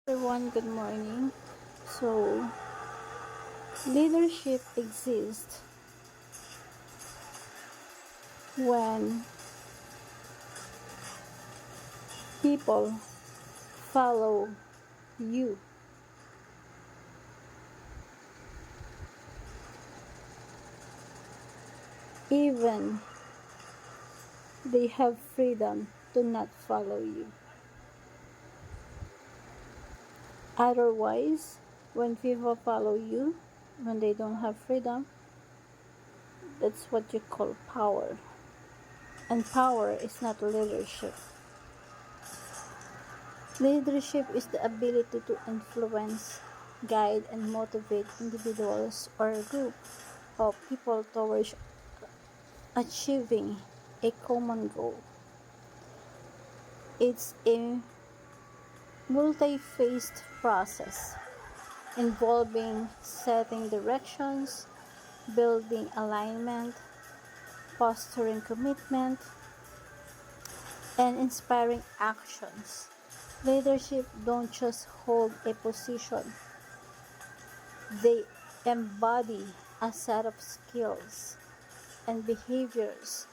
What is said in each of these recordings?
Everyone, good morning. So, leadership exists when people follow you, even they have freedom to not follow you. Otherwise, when people follow you, when they don't have freedom, that's what you call power. And power is not leadership. Leadership is the ability to influence, guide, and motivate individuals or a group of people towards achieving a common goal. It's a multi-phased process involving setting directions, building alignment, fostering commitment, and inspiring actions. Leadership don't just hold a position, they embody a set of skills and behaviors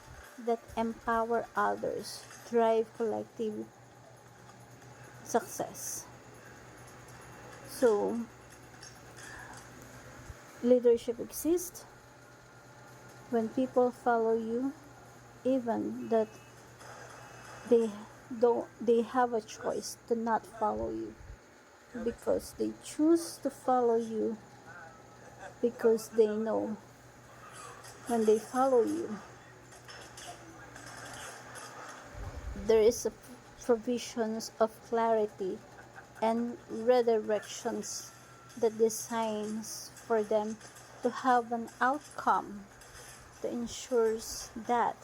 that empower others, drive collective success. So, leadership exists when people follow you, even that they have a choice to not follow you, because they choose to follow you because they know when they follow you there is a provisions of clarity and redirections that designs for them to have an outcome that ensures that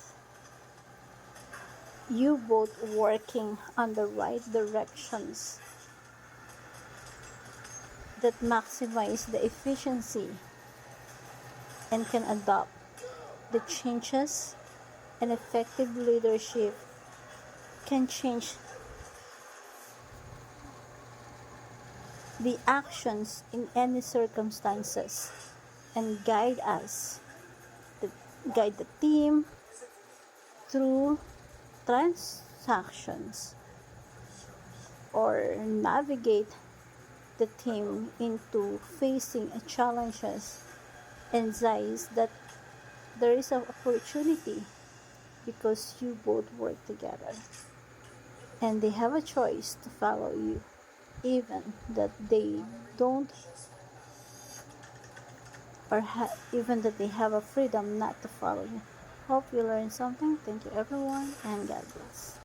you both working on the right directions that maximize the efficiency and can adopt the changes. And effective leadership can change the actions in any circumstances and guide the team through transactions or navigate the team into facing challenges and signs that there is an opportunity because you both work together and they have a choice to follow you, even that they don't, or even that they have a freedom not to follow you. Hope you learned something. Thank you everyone, and God bless.